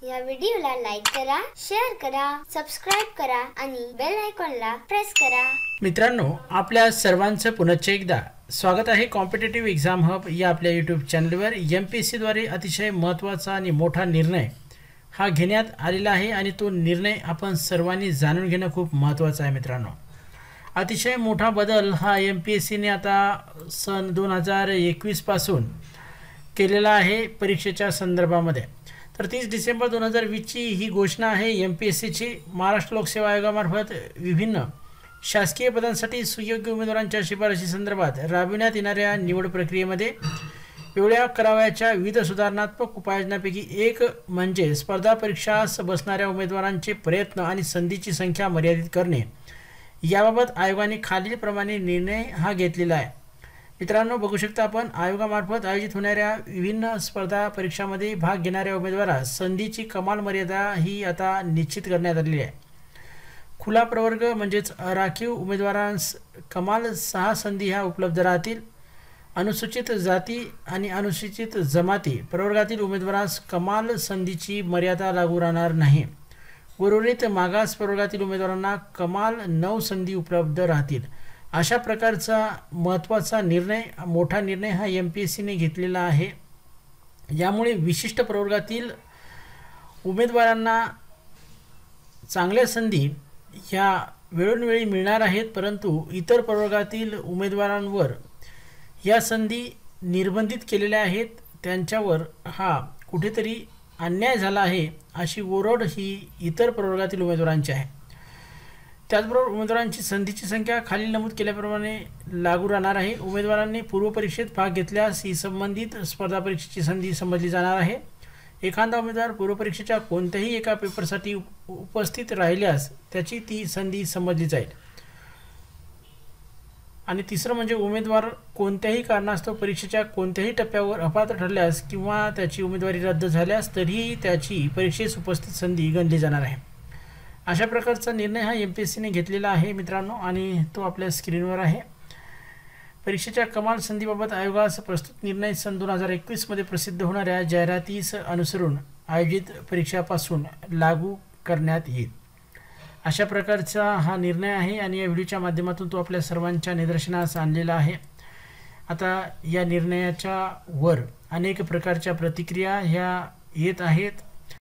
या व्हिडिओला लाईक करा, शेअर करा, सबस्क्राइब करा आणि बेल आयकॉनला प्रेस करा। मित्रांनो, आपल्या सर्वांचं पुनश्च एकदा स्वागत आहे कॉम्पिटिटिव्ह एक्झाम हब या आपल्या यूट्यूब चॅनलवर। एमपीएससी द्वारे अतिशय महत्त्वाचा आणि मोठा निर्णय हा घेण्यात आलेला आहे आणि तो निर्णय आपण सर्वांनी जाणून घेणं खूप महत्त्वाचं आहे। मित्रांनो, अतिशय मोठा बदल हा एमपीएससीने आता सन 2021 पासून केलेला आहे परीक्षेच्या संदर्भामध्ये। तर 30 डिसेंबर 2020 ची ही घोषणा आहे एमपीएससीची। महाराष्ट्र लोकसेवा आयोगामार्फत विभिन्न शासकीय पदांसाठी सुयोग्य उमेदवारांच्या शिफारशी संदर्भात राबविण्यात येणाऱ्या निवड प्रक्रियेमध्ये वेगळ्या करावयाच्या विविध सुधारणात्मक उपाययोजनांपैकी एक म्हणजे स्पर्धा परीक्षास बसणाऱ्या उमेदवारांचे प्रयत्न आणि संधीची संख्या मर्यादित करणे। याबाबत आयोगाने खालीलप्रमाणे निर्णय हा घेतलेला आहे। मित्रांनो, बघू शकता आपण आयोगामार्फत आयोजित होणाऱ्या विभिन्न स्पर्धा परीक्षांमध्ये भाग घेणाऱ्या उमेदवारास संधीची कमाल मर्यादा ही आता निश्चित करण्यात आलेली आहे। खुला प्रवर्ग म्हणजेच राखीव उमेदवारांस कमाल 6 संधी ह्या उपलब्ध राहतील। अनुसूचित जाती आणि अनुसूचित जमाती प्रवर्गातील उमेदवारास कमाल संधीची मर्यादा लागू राहणार नाही। उर्वरित मागास प्रवर्गातील उमेदवारांना कमाल 9 संधी उपलब्ध राहतील। अशा प्रकारचा महत्त्वाचा निर्णय, मोठा निर्णय हा एमपीएससीने घेतलेला आहे। यामुळे विशिष्ट प्रवर्गातील उमेदवारांना चांगल्या संधी ह्या वेळोवेळी मिळणार आहेत, परंतु इतर प्रवर्गातील उमेदवारांवर या संधी निर्बंधित केलेल्या आहेत। त्यांच्यावर हा कुठेतरी अन्याय झाला आहे अशी ओरड ही इतर प्रवर्गातील उमेदवारांची आहे। त्याचबरोबर उमेदवारांची संधीची संख्या खाली नमूद केल्याप्रमाणे लागू राहणार आहे। उमेदवारांनी पूर्वपरीक्षेत भाग घेतल्यास ही संबंधित स्पर्धा परीक्षेची संधी समजली जाणार आहे। एखादा उमेदवार पूर्वपरीक्षेच्या कोणत्याही एका पेपरसाठी उपस्थित राहिल्यास त्याची ती संधी समजली जाईल। आणि तिसरं म्हणजे उमेदवार कोणत्याही कारणास्तव परीक्षेच्या कोणत्याही टप्प्यावर अपात्र ठरल्यास किंवा त्याची उमेदवारी रद्द झाल्यास तरीही त्याची परीक्षेस उपस्थित संधी गणली जाणार आहे। अशा प्रकारचा निर्णय हा एमपीएससीने घेतलेला आहे मित्रांनो, आणि तो आपल्या स्क्रीनवर आहे। परीक्षेच्या कमाल संधीबाबत आयोगास प्रस्तुत निर्णय सन 2021 मध्ये प्रसिद्ध होणाऱ्या जाहिरातीस अनुसरून आयोजित परीक्षापासून लागू करण्यात येईल। अशा प्रकारचा हा निर्णय आहे आणि या व्हिडिओच्या माध्यमातून तो आपल्या सर्वांच्या निदर्शनास आणलेला आहे। आता या निर्णयाच्या वर अनेक प्रकारच्या प्रतिक्रिया ह्या येत आहेत